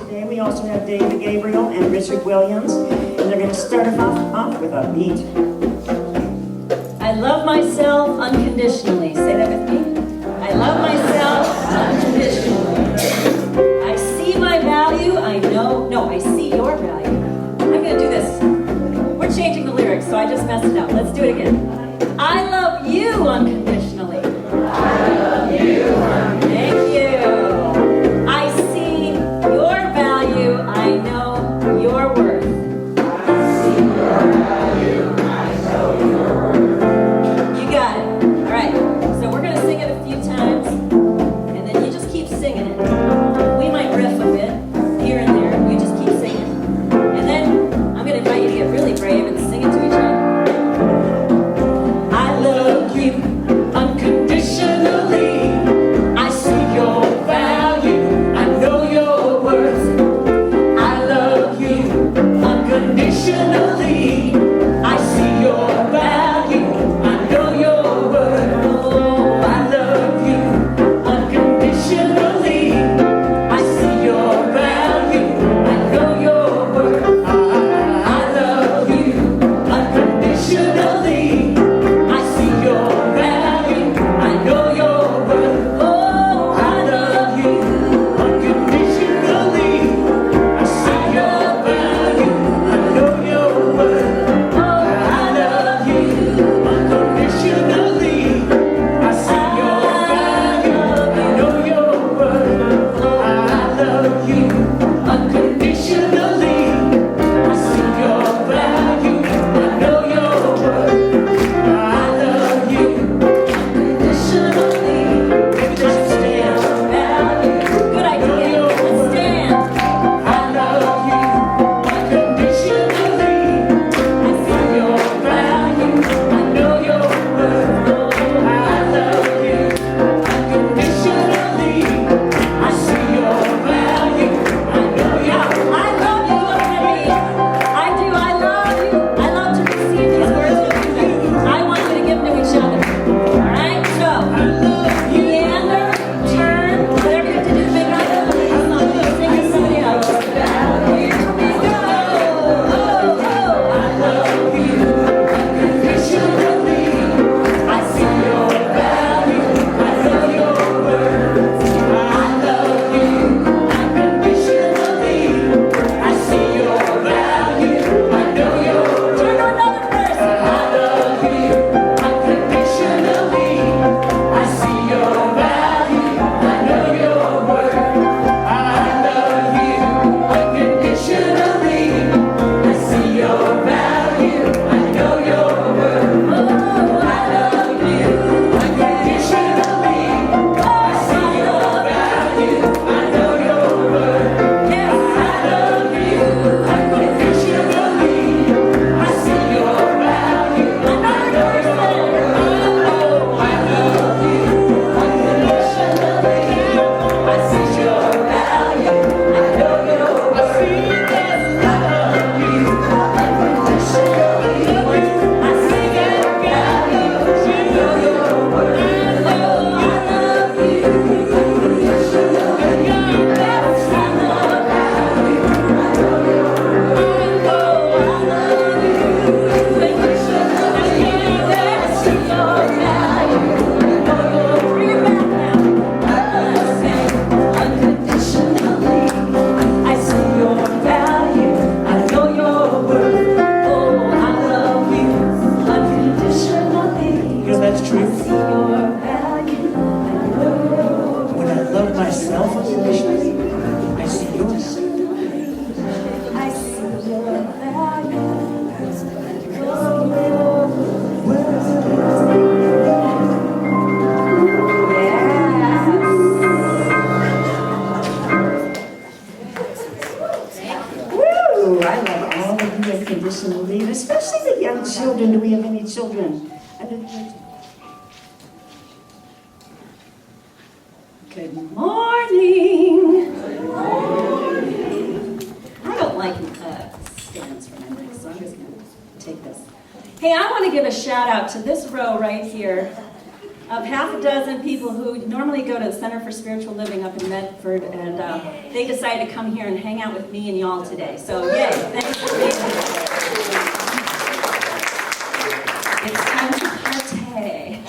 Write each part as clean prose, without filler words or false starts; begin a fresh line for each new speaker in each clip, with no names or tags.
today. We also have David Gabriel and Richard Williams, and they're going to start us off with a beat.
I love myself unconditionally. Say that with me. I love myself unconditionally. I see my value. I see your value. I'm going to do this. We're changing the lyrics, so I just messed it up. Let's do it again. I love you unconditionally. I love you unconditionally. Thank you. I see your value. I know your worth. I see your value. I know your worth. You got it. All right. So we're going to sing it a few times, and then you just keep singing it. We might riff a bit here and there. You just keep singing. And then I'm going to invite you to get really brave and sing it to each other. I love you unconditionally. I see your value. I know your worth. I love you unconditionally. I see your value. I know your worth. Oh, I love you unconditionally. I see your value. I know your worth. I love you unconditionally. I see your value. I know your worth. Oh, I love you unconditionally. I see your value. I know your worth. Oh, I love you unconditionally. I see your value. I know your worth. Oh, I love you unconditionally. I see your value. I know your worth. I love you unconditionally. Maybe just stand. Value. Good idea. Let's stand. I love you unconditionally. I see your value. I know your worth. I love you unconditionally. I see your value. I know your worth. I love you already. I do. I love you. I love to receive these words from you. I want you to give them to each other. All right? So, meander, turn, whatever you have to do to make it out of the song. Sing to somebody else. Here we go. Oh, oh. I love you unconditionally. I see your value. I know your worth. I love you unconditionally. I see your value. I know your worth. Turn to another person. I love you unconditionally. I see your value. I know your worth. I love you unconditionally. I see your value. I know your worth. Oh, I love you unconditionally. I see your value. I know your worth. Yes, I love you unconditionally. I see your value. I know your worth. Oh, I love you unconditionally. I see your value. I know your worth. Yes, I love you unconditionally. I see your value. I know your worth. Oh, I love you unconditionally. Yes, I love you. I know your worth. Oh, I love you unconditionally. Yes, I see your value. I know your worth. Bring it back now. I love you unconditionally. I see your value. I know your worth. Oh, I love you unconditionally.
Because that's
I
true.
see your value. I know your worth.
When I love myself unconditionally, I see your value.
I see your value.
Woo! I love all of you unconditionally, and especially the young children. Do we have any children? Good morning.
I don't like stands for my legs, so I'm just going to take this. Hey, I want to give a shout out to this row right here.
of half a dozen people who normally go to the Center for Spiritual Living up in Medford, and they decided to come here and hang out with me and y'all today. So yay, thanks for being here. It's time to party.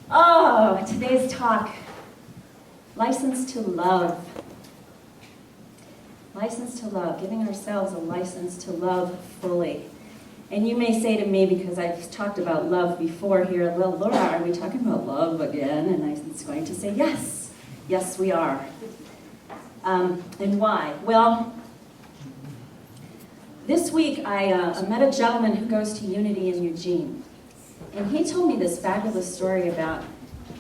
Oh, today's talk, license to love. License to love, giving ourselves a license to love fully. And you may say to me, because I've talked about love before here, well, Laura, are we talking about love again? And I'm going to say, yes. Yes, we are. And why? Well, this week I met a gentleman who goes to Unity in Eugene. And he told me this fabulous story about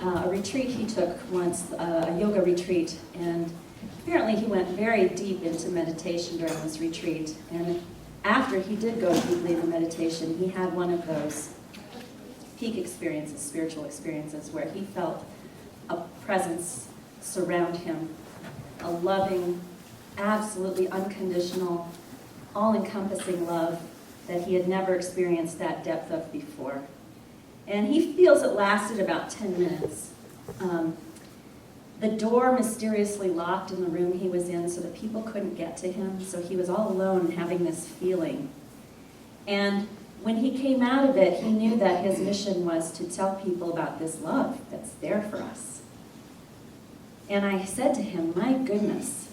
a retreat he took once, a yoga retreat. And apparently he went very deep into meditation during this retreat. And after he did go deeply into meditation, he had one of those peak experiences, spiritual experiences, where he felt a presence surround him, a loving, absolutely unconditional, all-encompassing love that he had never experienced that depth of before. And he feels it lasted about 10 minutes. The door mysteriously locked in the room he was in so that people couldn't get to him, so he was all alone having this feeling. And when he came out of it, he knew that his mission was to tell people about this love that's there for us. And I said to him, my goodness,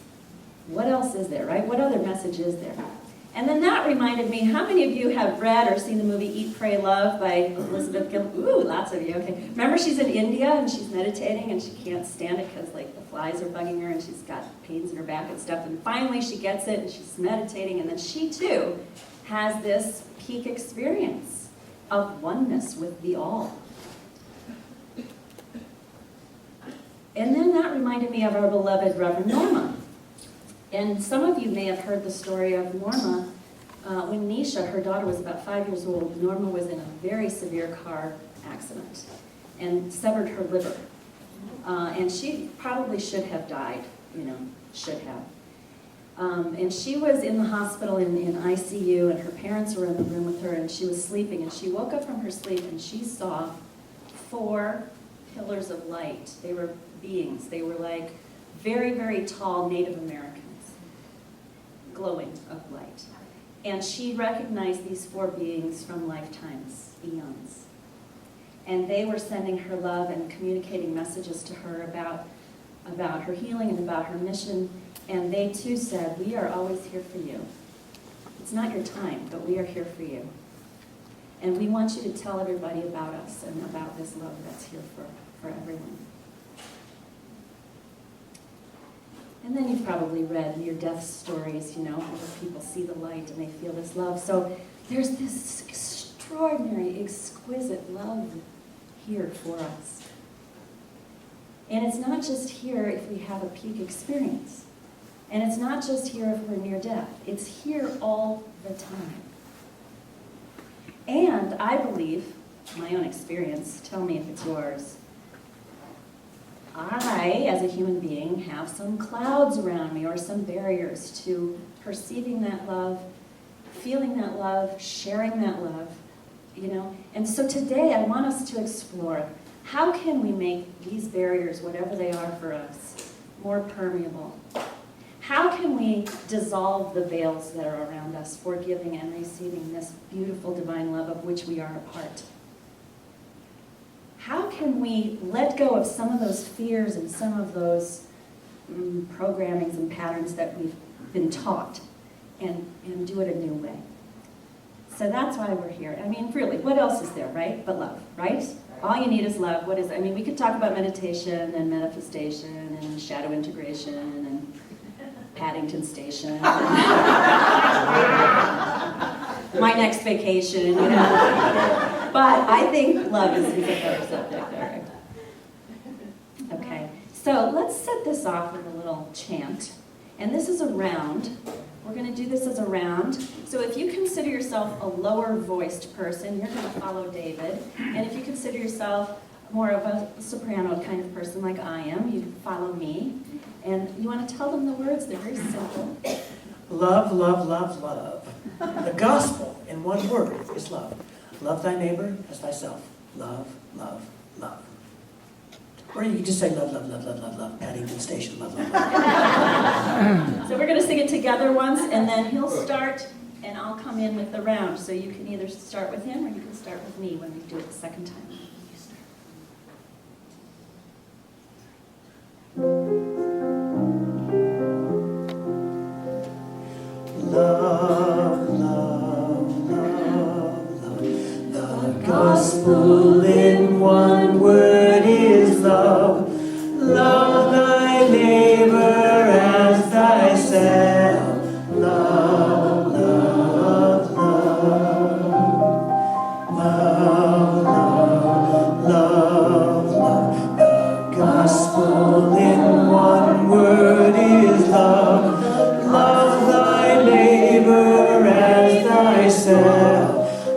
what else is there, right? What other message is there? And then that reminded me, how many of you have read or seen the movie Eat, Pray, Love by Elizabeth Gilbert? Ooh, lots of you, okay. Remember she's in India and she's meditating and she can't stand it because like the flies are bugging her and she's got pains in her back and stuff. And finally she gets it and she's meditating, and then she too has this peak experience of oneness with the all. And then that reminded me of our beloved Reverend Norma. And some of you may have heard the story of Norma. When Nisha, her daughter, was about 5 years old, Norma was in a very severe car accident and severed her liver. And she probably should have died, should have. And she was in the hospital in ICU, and her parents were in the room with her, and she was sleeping. And she woke up from her sleep, and she saw 4 pillars of light. They were beings. They were like very, very tall Native Americans, glowing of light. And she recognized these 4 beings from lifetimes, eons. And they were sending her love and communicating messages to her about her healing and about her mission. And they too said, we are always here for you. It's not your time, but we are here for you. And we want you to tell everybody about us and about this love that's here for everyone. And then you've probably read near-death stories, where people see the light and they feel this love. So there's this extraordinary, exquisite love here for us. And it's not just here if we have a peak experience. And it's not just here if we're near death. It's here all the time. And I believe, my own experience, tell me if it's yours, I, as a human being, have some clouds around me or some barriers to perceiving that love, feeling that love, sharing that love, And so today I want us to explore, how can we make these barriers, whatever they are for us, more permeable? How can we dissolve the veils that are around us, forgiving and receiving this beautiful divine love of which we are a part? How can we let go of some of those fears and some of those programmings and patterns that we've been taught and do it a new way? So that's why we're here. I mean, really, what else is there, right? But love, right? All you need is love. What is it? I mean, we could talk about meditation and manifestation and shadow integration and Paddington Station. My next vacation, But I think love is a better subject there. Okay, so let's set this off with a little chant. And this is a round. We're going to do this as a round. So if you consider yourself a lower-voiced person, you're going to follow David. And if you consider yourself more of a soprano kind of person like I am, you follow me. And you want to tell them the words. They're very simple.
Love, love, love, love. The gospel in one word is love. Love thy neighbor as thyself. love, love, love. Or you can just say love, love, love, love, love, love. Paddington Station, love, love, love.
So we're going to sing it together once, and then he'll start, and I'll come in with the round. So you can either start with him, or you can start with me when we do it the second time.
Love, love, love, love. The gospel in one word is love. Love thy neighbor as thyself. Love, love, love. Love, love, love, love. The gospel in one word is love. Love thy neighbor as thyself.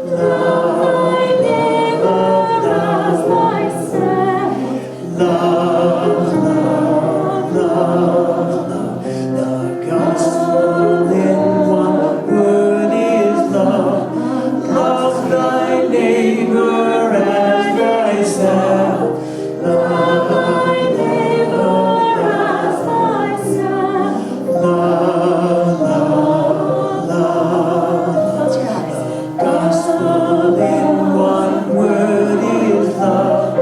Love thy neighbor as thyself. Love, love, love, love. The gospel in one word is love. Love thy neighbor as thyself. Love thy neighbor as thyself. Love, love, love.
Close your eyes.
Gospel in one word is love.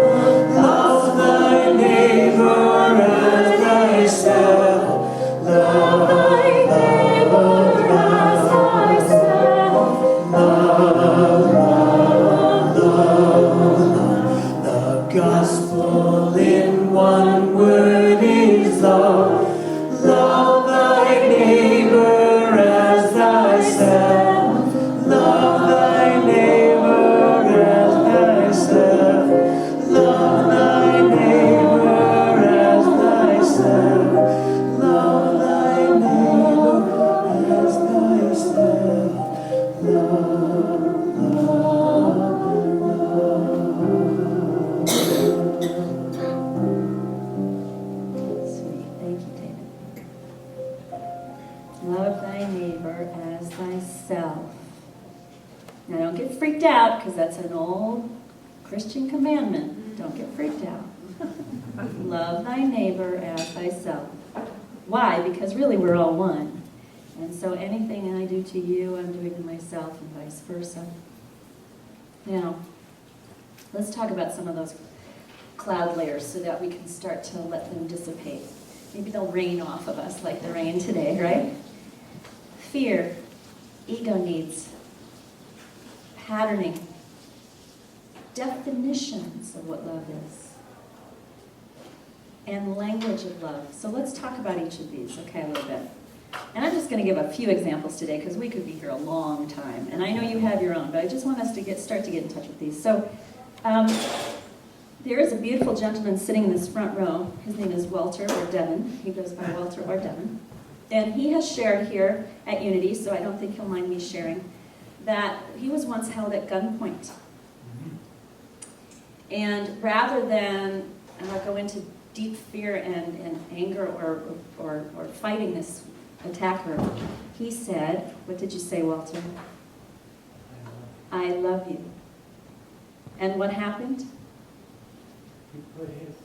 Love thy neighbor as thyself. Love thy neighbor as thyself. Love, love, love, love. The gospel in one word is love. Love thy neighbor as thyself. Love thy neighbor as thyself. Love thy neighbor as thyself. Love thy neighbor as thyself. Love,
Sweet. Thank you, David. Love thy neighbor as thyself. Now don't get freaked out, because that's an old Christian commandment. Don't get freaked out. Love thy neighbor as thyself. Why? Because really we're all one. And so anything I do to you, I'm doing to myself, and vice versa. Now, let's talk about some of those cloud layers so that we can start to let them dissipate. Maybe they'll rain off of us like the rain today, right? Fear, ego needs, patterning, definitions of what love is, and language of love. So let's talk about each of these, okay, a little bit. And I'm just going to give a few examples today because we could be here a long time. And I know you have your own, but I just want us to start to get in touch with these. So there is a beautiful gentleman sitting in this front row. His name is Walter or Devin. He goes by Walter or Devin. And he has shared here at Unity, so I don't think he'll mind me sharing, that he was once held at gunpoint. And rather than go into deep fear and anger or fighting this attacker, he said, what did you say, Walter? I love you. And what happened?
He put his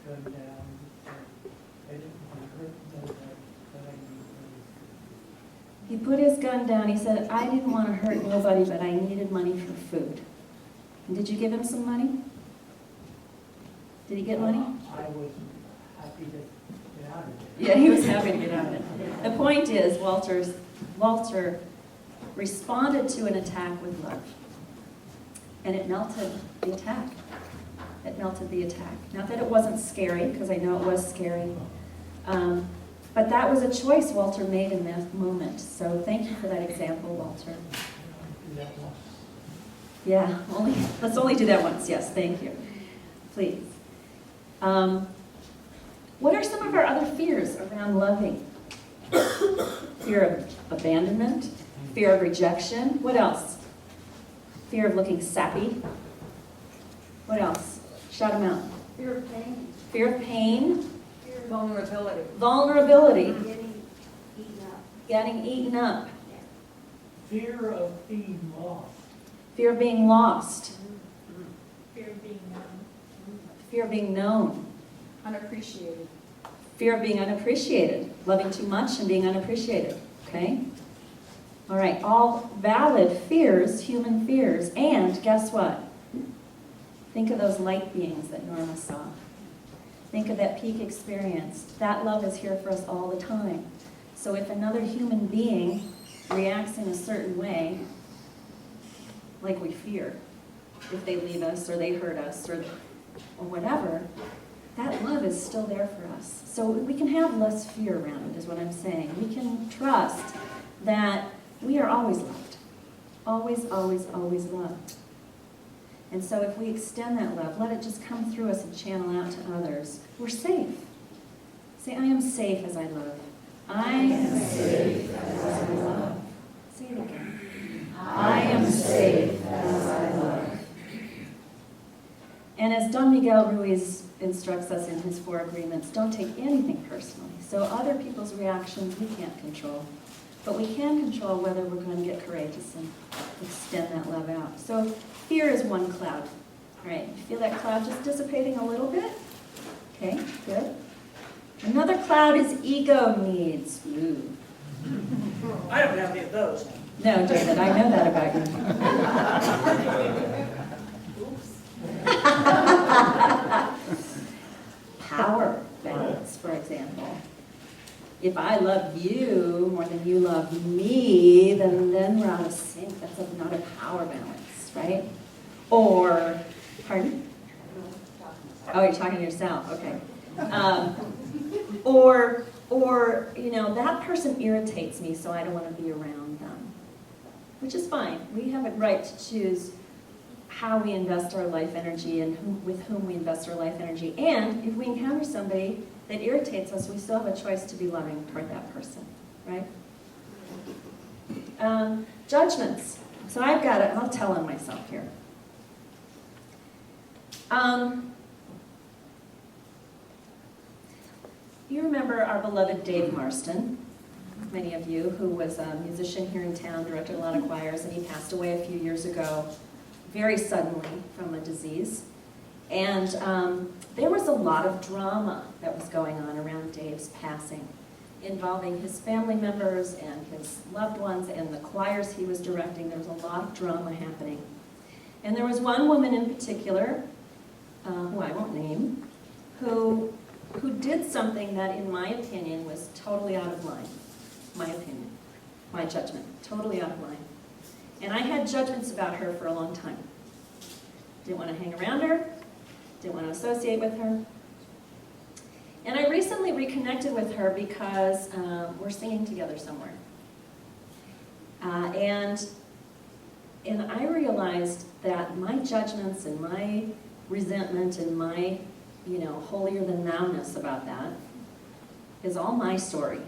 gun down and said, I didn't want to hurt nobody, but I need money.
He put his gun down. He said, I didn't want to hurt nobody, but I needed money for food. And did you give him some money? Did he get money?
I was happy to get out of it.
Yeah, he was happy to get out of it. The point is, Walter responded to an attack with love. And it melted the attack. It melted the attack. Not that it wasn't scary, because I know it was scary. But that was a choice Walter made in that moment. So thank you for that example, Walter.
Do that once.
Yeah, let's only do that once. Yes, thank you. Please. What are some of our other fears around loving? Fear of abandonment, fear of rejection. What else? Fear of looking sappy. What else? Shout them out.
Fear of pain,
Fear of pain,
fear of vulnerability,
vulnerability,
getting eaten up.
getting eaten up,
Fear of being lost.
fear of being lost. Fear of being known.
Unappreciated.
Fear of being unappreciated. Loving too much and being unappreciated. Okay? All right, all valid fears, human fears. And guess what? Think of those light beings that Norma saw. Think of that peak experience. That love is here for us all the time. So if another human being reacts in a certain way, like we fear, if they leave us or they hurt us or whatever, that love is still there for us. So we can have less fear around it, is what I'm saying. We can trust that we are always loved. Always, always, always loved. And so if we extend that love, let it just come through us and channel out to others, we're safe. Say, I am safe as I love. I am safe as I love. Say it again. I am safe as I love. And as Don Miguel Ruiz instructs us in his 4 agreements, don't take anything personally. So other people's reactions we can't control. But we can control whether we're going to get courageous and extend that love out. So fear is one cloud. All right, you feel that cloud just dissipating a little bit? Okay, good. Another cloud is ego needs. Ooh.
I don't have any of those.
No, David, I know that about you. Power balance, for example. If I love you more than you love me, then we're out of sync. That's not a power balance, right? Or, pardon? Oh, you're talking to yourself, okay. Or, you know, that person irritates me, so I don't want to be around them. Which is fine. We have a right to choose how we invest our life energy and with whom we invest our life energy. And if we encounter somebody that irritates us, we still have a choice to be loving toward that person, right? Judgments. So I've got it. I'll tell on myself here. You remember our beloved Dave Marston, many of you, who was a musician here in town, directed a lot of choirs, and he passed away a few years ago, very suddenly from a disease. And there was a lot of drama that was going on around Dave's passing, involving his family members and his loved ones and the choirs he was directing. There was a lot of drama happening. And there was one woman in particular, who I won't name, who did something that, in my opinion, was totally out of line. My opinion, my judgment, totally out of line. And I had judgments about her for a long time. Didn't want to hang around her, didn't want to associate with her. And I recently reconnected with her because we're singing together somewhere. And I realized that my judgments and my resentment and my, holier than thou-ness about that is all my story.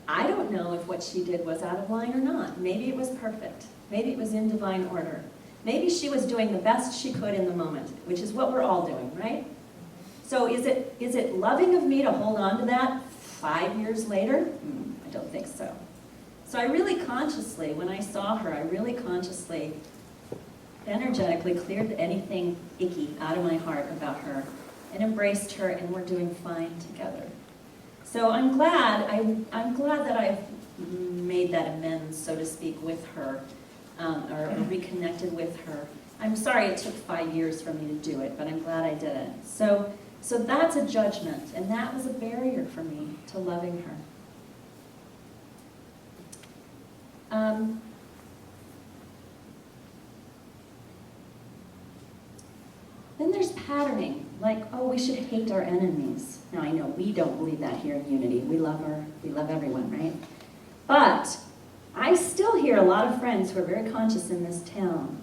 I don't know if what she did was out of line or not. Maybe it was perfect. Maybe it was in divine order. Maybe she was doing the best she could in the moment, which is what we're all doing, right? So is it loving of me to hold on to that 5 years later? I don't think so. So I really consciously, when I saw her, I really consciously, energetically cleared anything icky out of my heart about her and embraced her, and we're doing fine together. So I'm glad that I've made that amends, so to speak, with her, or reconnected with her. I'm sorry it took 5 years for me to do it, but I'm glad I did it. So that's a judgment, and that was a barrier for me to loving her. Then there's patterning, like, oh, we should hate our enemies. Now, I know we don't believe that here in Unity. We love everyone, right? But I still hear a lot of friends who are very conscious in this town,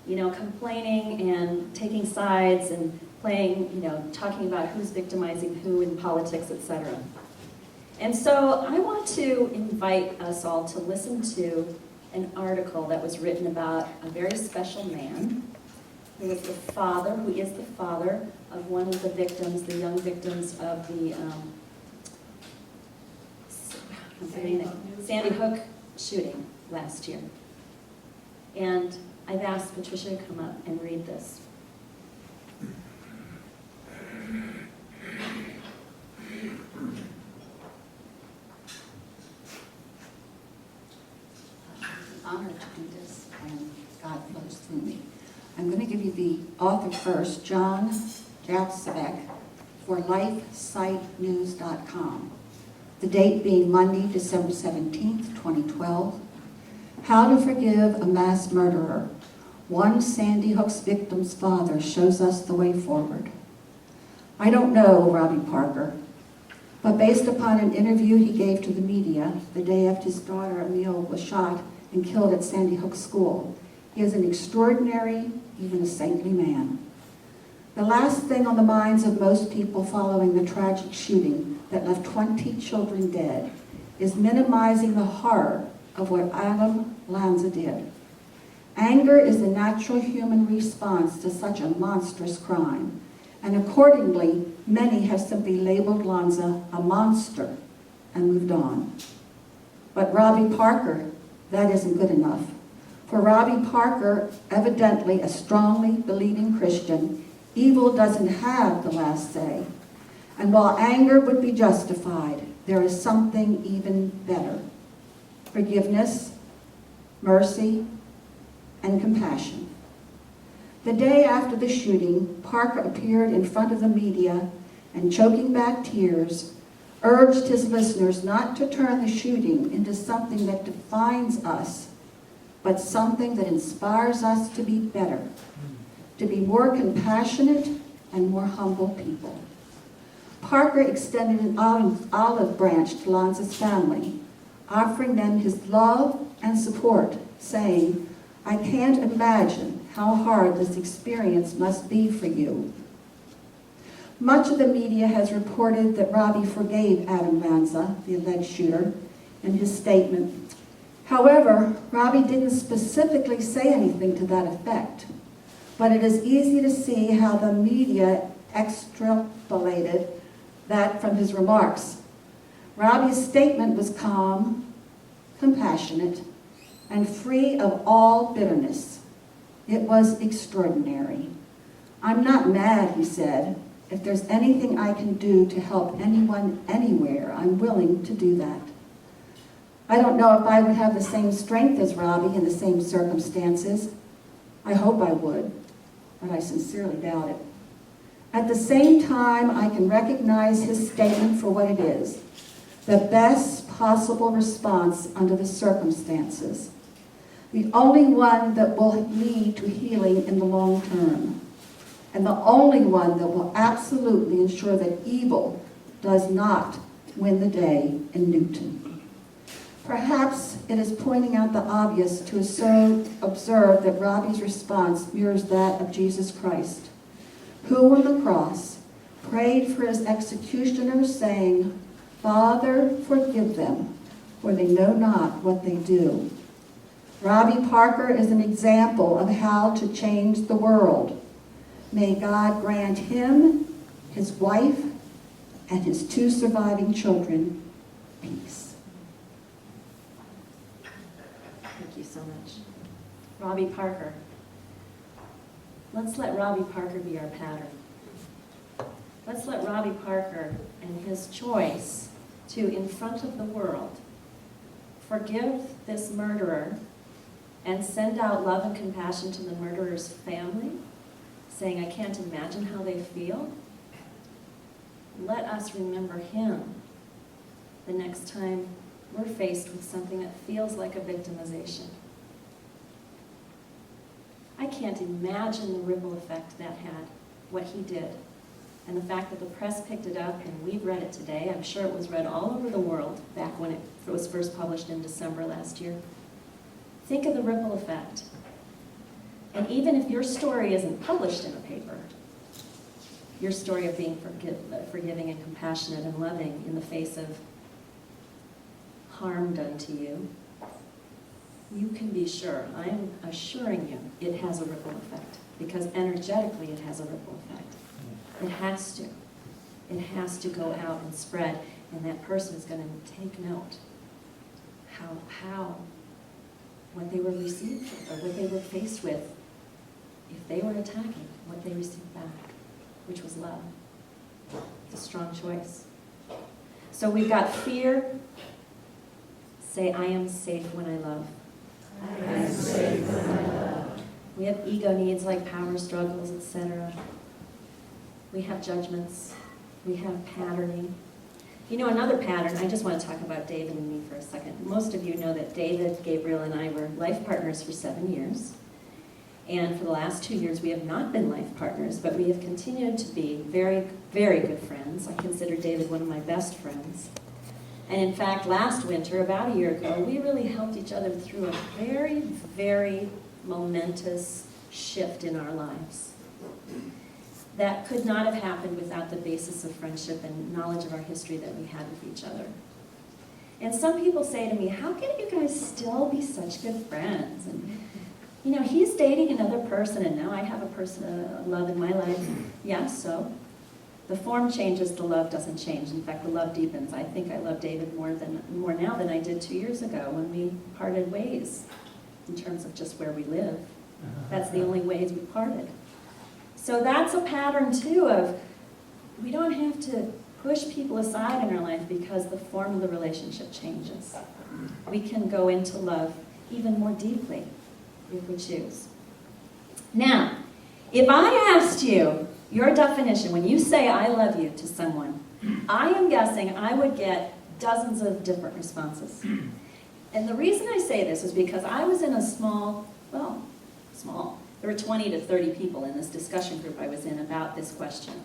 complaining and taking sides and playing, talking about who's victimizing who in politics, etc. And so I want to invite us all to listen to an article that was written about a very special man who is the father of one of the victims, the young victims of the Sandy Hook shooting last year. And I've asked Patricia to come up and read this.
flows through me. I'm going to give you the author first, John Jatzbeck, for LifeSiteNews.com. The date being Monday, December 17th, 2012. How to Forgive a Mass Murderer. One Sandy Hook's victim's father shows us the way forward. I don't know Robbie Parker, but based upon an interview he gave to the media the day after his daughter Emile was shot and killed at Sandy Hook School, he is an extraordinary, even a saintly man. The last thing on the minds of most people following the tragic shooting that left 20 children dead is minimizing the horror of what Adam Lanza did. Anger is the natural human response to such a monstrous crime, and accordingly, many have simply labeled Lanza a monster and moved on. But Robbie Parker, that isn't good enough. For Robbie Parker, evidently a strongly believing Christian, evil doesn't have the last say. And while anger would be justified, there is something even better. Forgiveness, mercy, and compassion. The day after the shooting, Parker appeared in front of the media and, choking back tears, urged his listeners not to turn the shooting into something that defines us, but something that inspires us to be better, to be more compassionate and more humble people. Parker extended an olive branch to Lanza's family, offering them his love and support, saying, "I can't imagine how hard this experience must be for you." Much of the media has reported that Robbie forgave Adam Lanza, the alleged shooter, in his statement. However, Robbie didn't specifically say anything to that effect, but it is easy to see how the media extrapolated that from his remarks. Robbie's statement was calm, compassionate, and free of all bitterness. It was extraordinary. "I'm not mad," he said. "If there's anything I can do to help anyone anywhere, I'm willing to do that." I don't know if I would have the same strength as Robbie in the same circumstances. I hope I would, but I sincerely doubt it. At the same time, I can recognize his statement for what it is, the best possible response under the circumstances, the only one that will lead to healing in the long term, and the only one that will absolutely ensure that evil does not win the day in Newton. Perhaps it is pointing out the obvious to observe that Robbie's response mirrors that of Jesus Christ, who on the cross prayed for his executioners, saying, "Father, forgive them, for they know not what they do." Robbie Parker is an example of how to change the world. May God grant him, his wife, and his 2 surviving children peace.
Thank you so much. Robbie Parker. Let's let Robbie Parker be our pattern. Let's let Robbie Parker and his choice to, in front of the world, forgive this murderer and send out love and compassion to the murderer's family, saying, "I can't imagine how they feel." Let us remember him the next time we're faced with something that feels like a victimization. I can't imagine the ripple effect that had, what he did. And the fact that the press picked it up and we've read it today, I'm sure it was read all over the world back when it was first published in December last year. Think of the ripple effect. And even if your story isn't published in a paper, your story of being forgiving and compassionate and loving in the face of harm done to you, you can be sure, I'm assuring you, it has a ripple effect. Because energetically it has a ripple effect. It has to. It has to go out and spread, and that person is going to take note how what they were received or what they were faced with, if they were attacking, what they received back, which was love. It's a strong choice. So we've got fear. Say, "I am safe when I love."
I am safe when I love.
We have ego needs like power struggles, etc. We have judgments. We have patterning. You know, another pattern, I just want to talk about David and me for a second. Most of you know that David, Gabriel, and I were life partners for 7 years. And for the last 2 years, we have not been life partners, but we have continued to be very, very good friends. I consider David one of my best friends. And in fact, last winter, about a year ago, we really helped each other through a very, very momentous shift in our lives. That could not have happened without the basis of friendship and knowledge of our history that we had with each other. And some people say to me, how can you guys still be such good friends? And, you know, he's dating another person, and now I have a person, a love in my life. Yes, so the form changes, the love doesn't change. In fact, the love deepens. I think I love David more now than I did 2 years ago when we parted ways in terms of just where we live. That's the only ways we parted. So that's a pattern, too, of we don't have to push people aside in our life because the form of the relationship changes. We can go into love even more deeply if we choose. Now, if I asked you your definition, when you say I love you to someone, I am guessing I would get dozens of different responses. And the reason I say this is because I was in a small, there were 20 to 30 people in this discussion group I was in about this question.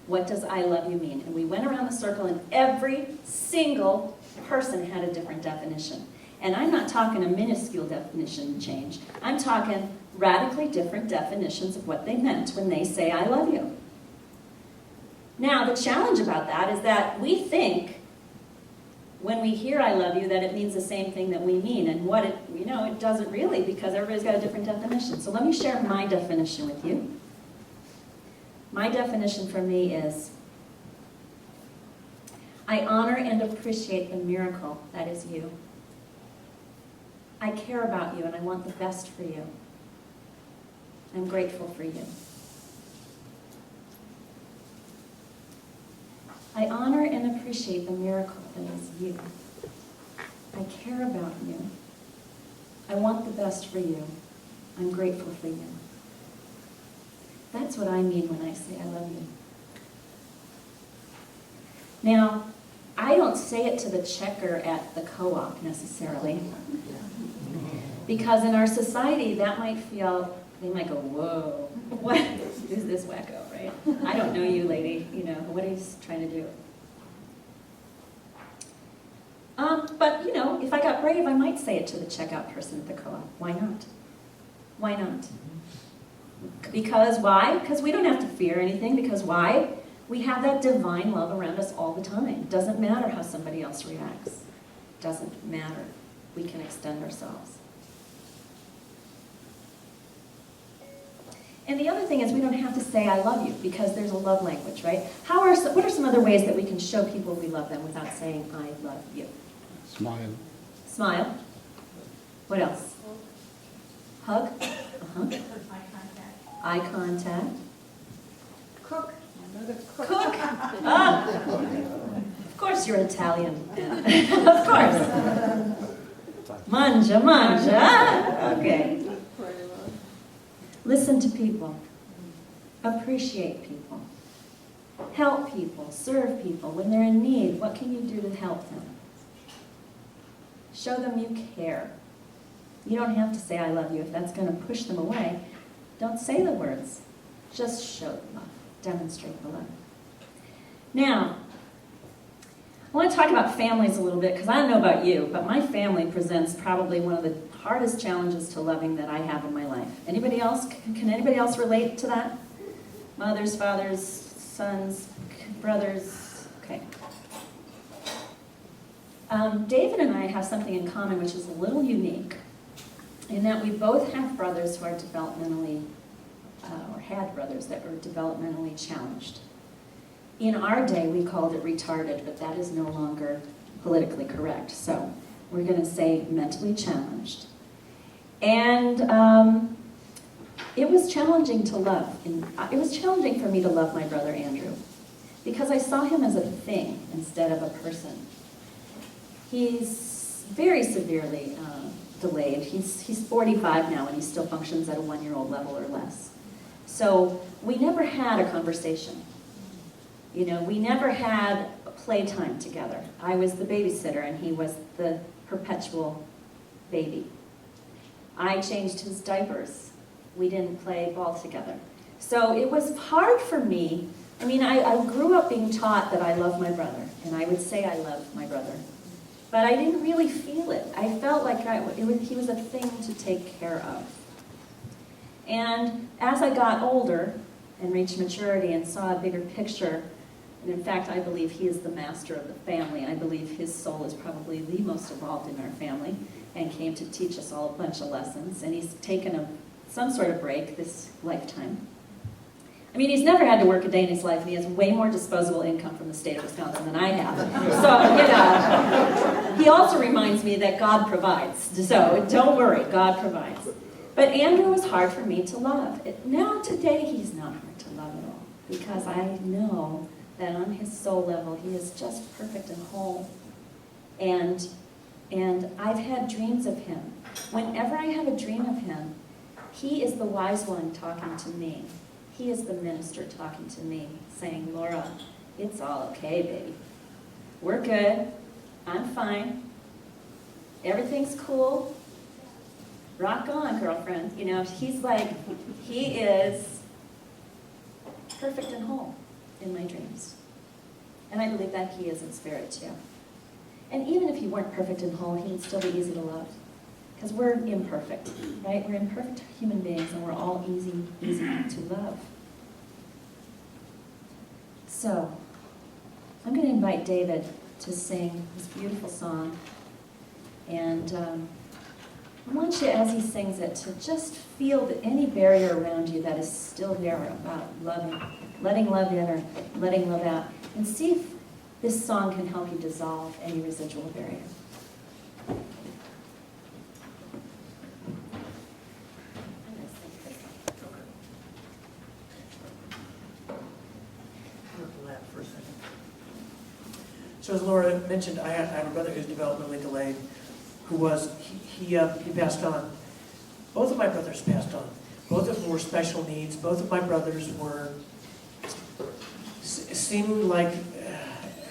What does I love you mean? And we went around the circle and every single person had a different definition. And I'm not talking a minuscule definition change. I'm talking radically different definitions of what they meant when they say I love you. Now, the challenge about that is that we think when we hear I love you that it means the same thing that we mean. And what it doesn't really, because everybody's got a different definition. So let me share my definition with you. My definition for me is, I honor and appreciate the miracle that is you. I care about you and I want the best for you. I'm grateful for you. I honor and appreciate the miracle that is you. I care about you. I want the best for you. I'm grateful for you. That's what I mean when I say I love you. Now, I don't say it to the checker at the co-op necessarily, because in our society that might feel, they might go, whoa, what is this wacko, right? I don't know you, lady, what he's trying to do. But, if I got brave, I might say it to the checkout person at the co-op. Why not? Why not? Because why? Because we don't have to fear anything. Because why? We have that divine love around us all the time. Doesn't matter how somebody else reacts. Doesn't matter. We can extend ourselves. And the other thing is we don't have to say I love you because there's a love language, right? What are some other ways that we can show people we love them without saying I love you?
Smile.
Smile. What else? Hug. Eye contact.
Cook. Another cook.
Cook. Ah. Of course you're Italian. Of course. Mangia. Okay. Listen to people. Appreciate people. Help people. Serve people. When they're in need, what can you do to help them? Show them you care. You don't have to say I love you if that's going to push them away. Don't say the words. Just show the love. Demonstrate the love. Now, I want to talk about families a little bit because I don't know about you, but my family presents probably one of the hardest challenges to loving that I have in my life. Anybody else? Can anybody else relate to that? Mothers, fathers, sons, brothers? Okay. David and I have something in common which is a little unique in that we both have brothers who are developmentally, or had brothers that were developmentally challenged. In our day, we called it retarded, but that is no longer politically correct. So we're going to say mentally challenged. And it was challenging to love. It was challenging for me to love my brother Andrew because I saw him as a thing instead of a person. He's very severely delayed. He's 45 now and he still functions at a 1-year-old level or less. So we never had a conversation. You know, we never had playtime together. I was the babysitter and he was the perpetual baby. I changed his diapers. We didn't play ball together. So it was hard for me. I mean, I grew up being taught that I love my brother, and I would say I love my brother. But I didn't really feel it. I felt like he was a thing to take care of. And as I got older and reached maturity and saw a bigger picture, and in fact, I believe he is the master of the family. I believe his soul is probably the most evolved in our family and came to teach us all a bunch of lessons. And he's taken some sort of break this lifetime. I mean, he's never had to work a day in his life, and he has way more disposable income from the state of Wisconsin than I have. So, you know, he also reminds me that God provides. So don't worry, God provides. But Andrew was hard for me to love. Now, today, he's not hard to love at all, because I know that on his soul level, he is just perfect and whole. And I've had dreams of him. Whenever I have a dream of him, he is the wise one talking to me. He is the minister talking to me, saying, Laura, it's all okay, baby. We're good. I'm fine. Everything's cool. Rock on, girlfriend. You know, he's like, he is perfect and whole in my dreams. And I believe that he is in spirit too. And even if he weren't perfect and whole, he would still be easy to love. Because we're imperfect, right? We're imperfect human beings, and we're all easy to love. So, I'm going to invite David to sing this beautiful song. And I want you, as he sings it, to just feel that any barrier around you that is still there about loving, letting love in or letting love out, and see if this song can help you dissolve any residual barrier.
So as Laura mentioned, I have a brother who's developmentally delayed, he passed on. Both of my brothers passed on. Both of them were special needs. Both of my brothers seemed like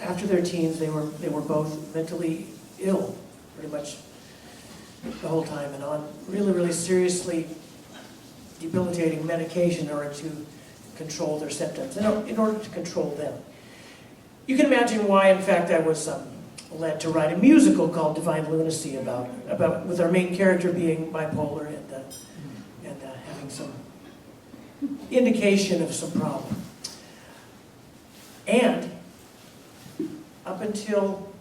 after their teens they were both mentally ill pretty much the whole time and on really seriously debilitating medication in order to control their symptoms, in order to control them. You can imagine why, in fact, I was led to write a musical called Divine Lunacy about with our main character being bipolar and having some indication of some problem. And up until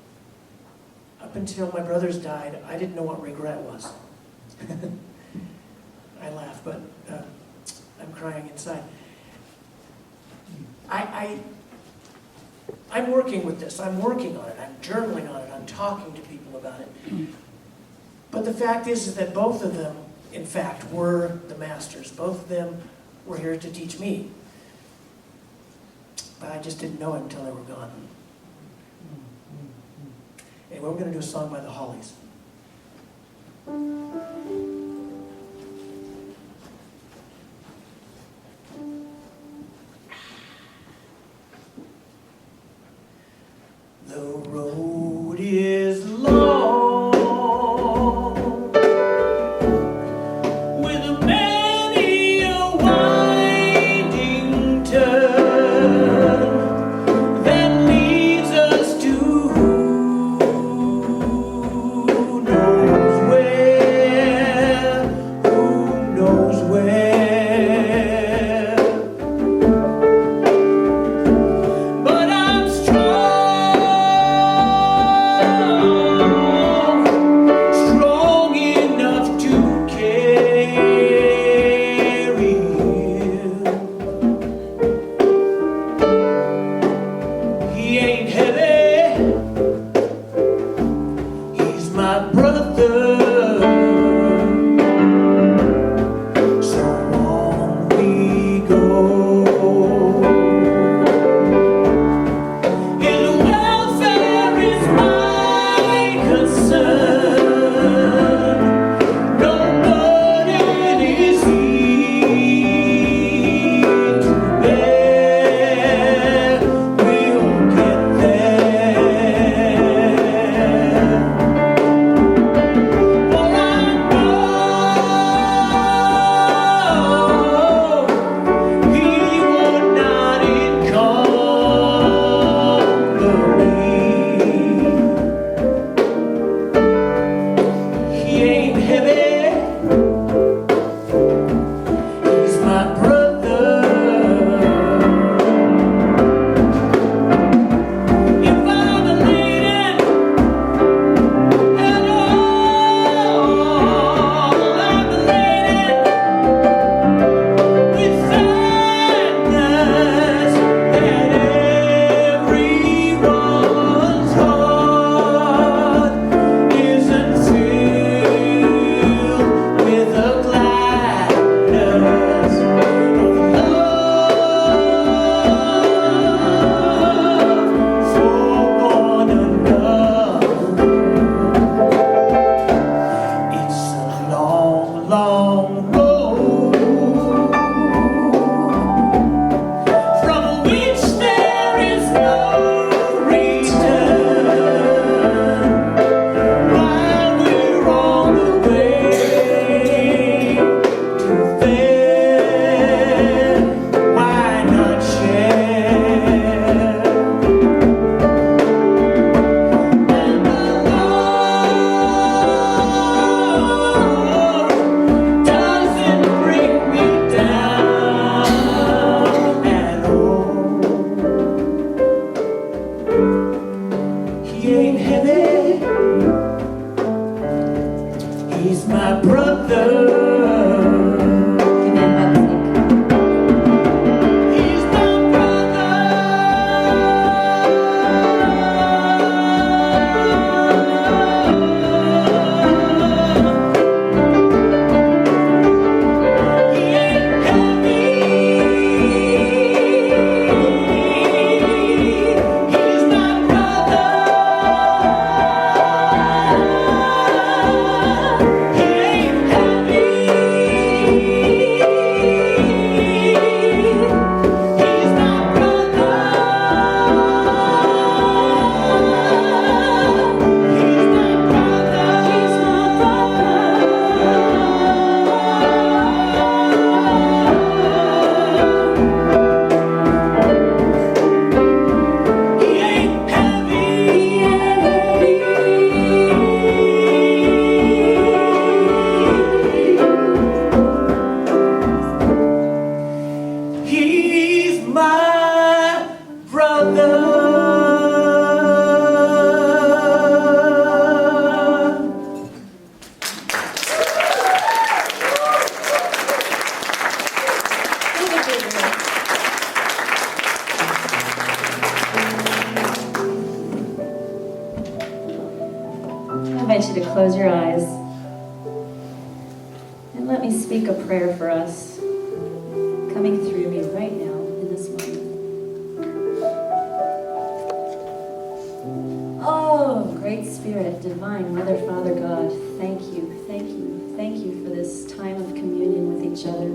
my brothers died, I didn't know what regret was. I laugh, but I'm crying inside. I'm working with this. I'm working on it. I'm journaling on it. I'm talking to people about it. But the fact is that both of them, in fact, were the masters. Both of them were here to teach me. But I just didn't know it until they were gone. Anyway, we're going to do a song by the Hollies. The road is long, with many a winding turn that leads us to who knows where, who knows where. But I'm strong. Strong enough to carry him. He ain't heavy. He's my brother. So on we go. His welfare is my concern.
my brother.
Amen, Bubsy.
He's my brother. He ain't heavy. He's my brother. He ain't heavy. He's my brother. He's my brother. He's my brother. He ain't heavy. He's my brother.
I invite you to close your eyes and let me speak a prayer for us coming through me right now in this moment. Oh, great Spirit, divine Mother, Father, God, thank you, thank you, thank you for this time of communion with each other.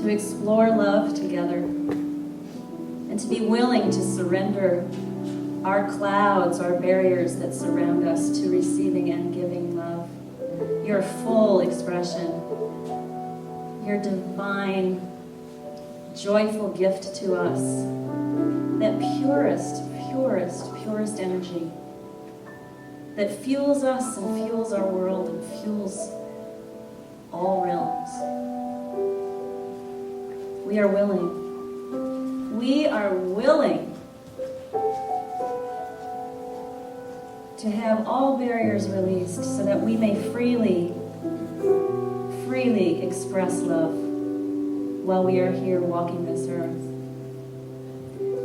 To explore love together and to be willing to surrender our clouds, our barriers that surround us, to receiving and giving love. Your full expression, your divine, joyful gift to us, that purest, purest, purest energy that fuels us and fuels our world and fuels all realms. We are willing. We are willing to have all barriers released so that we may freely express love while we are here walking this earth.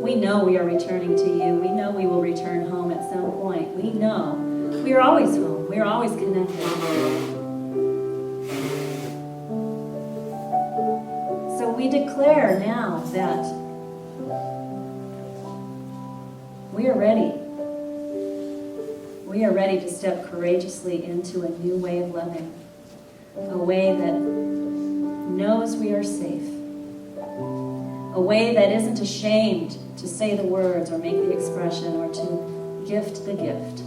We know we are returning to you. We know we will return home at some point. We know we are always home. We are always connected. So we declare now that we are ready. We are ready to step courageously into a new way of living, a way that knows we are safe, a way that isn't ashamed to say the words or make the expression or to gift the gift.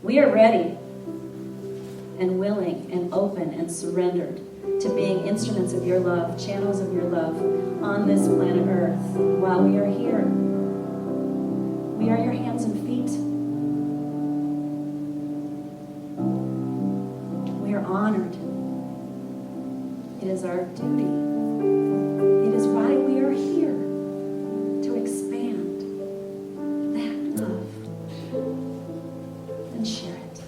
We are ready and willing and open and surrendered to being instruments of your love, channels of your love on this planet Earth while we are here. We are your hands and feet. We are honored. It is our duty. It is why we are here, to expand that love and share it.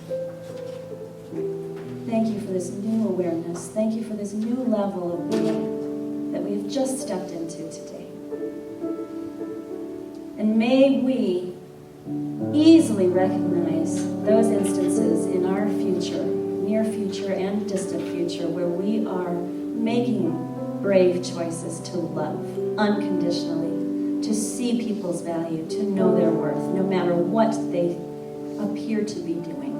Thank you for this new awareness. Thank you for this new level of being that we've just stepped into today. And may we easily recognize those instances in our future, near future and distant future, where we are making brave choices to love unconditionally, to see people's value, to know their worth, no matter what they appear to be doing.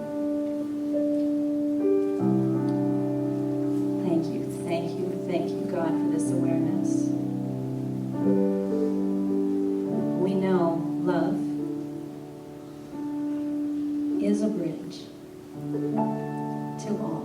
Thank you, thank you, thank you, God, for this awareness. We know love is a bridge to all.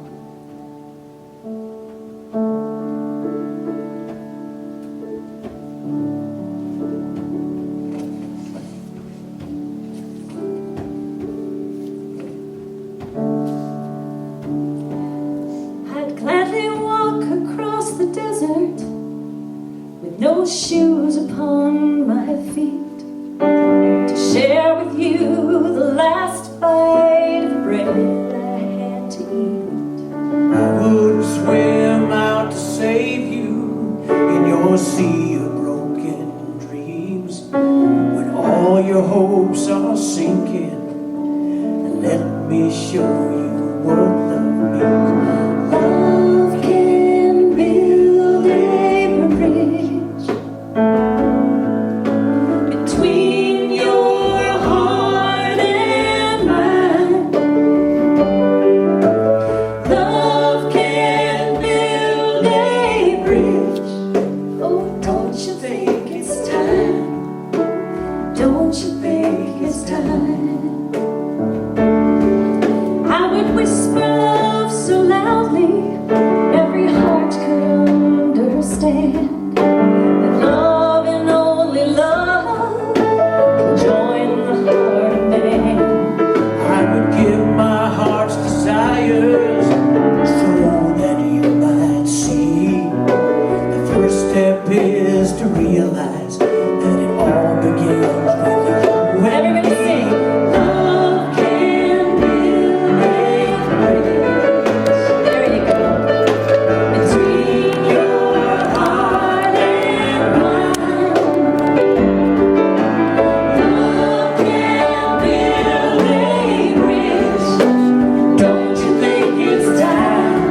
your hopes are sinking, let me show you what love means.
Love can build a bridge between your heart and mine. Love can build a bridge. Oh, don't you think it's time? Don't you think it's time? I would whisper love so loudly every heart could understand that love and only love can join the heart of man.
I would give my heart's desires so that you might see. The first step is to realize that it all begins with you and
Everybody
me.
sing. Love can build a bridge. There you go. Between your heart and mine. Love can build a bridge. Don't you think it's time?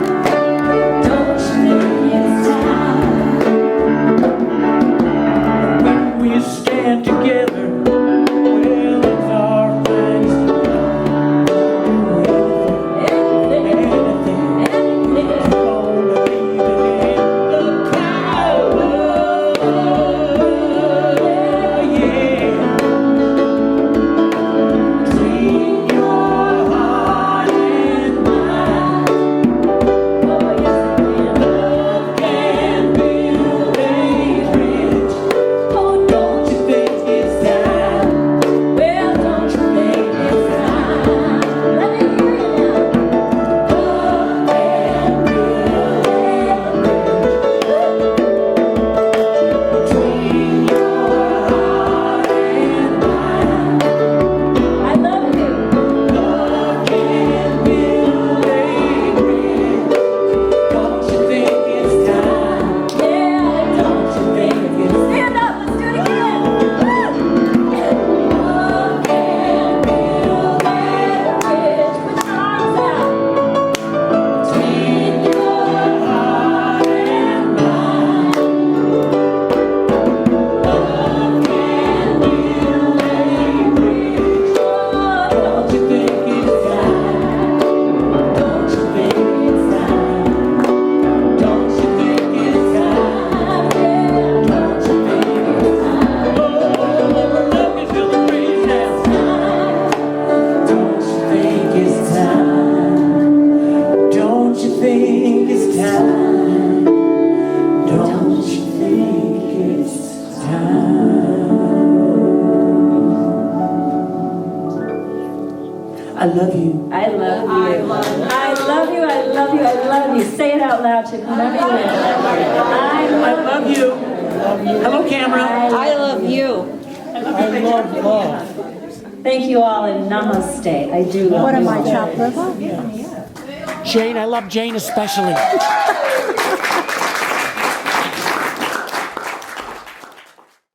Don't you think it's time?
When we stand together, well, it's our place to do anything,
Anything.
all believing in the power, yeah. Between your heart and mine,
Oh, yes,
love can build a bridge.
oh, don't you think it's time? Well, don't you think it's time? Let me hear you now. Love can build a bridge between your heart and mine. I love you.
Love can build a bridge. Don't you think it's time?
Yeah, don't you think it's stand up? Let's do it again. Love can build a bridge. Put your arms out between your heart and mine. Love can build a bridge. Oh, don't you think it's time? Don't you think it's time? Don't you think it's time? Yeah, don't you think it's time?
Oh, let me feel the breeze now.
Don't you think it's time?
Don't you think it's time? Don't you think it's time? I love you.
I love you. I love you. I love you. I love you. Say it out loud to whomever you are. I
I
love
love you. Hello, camera.
I love you.
I love love.
Thank you all and namaste. I do love
What
you
am I,
all.
chopped liver?
Jane, I love Jane especially.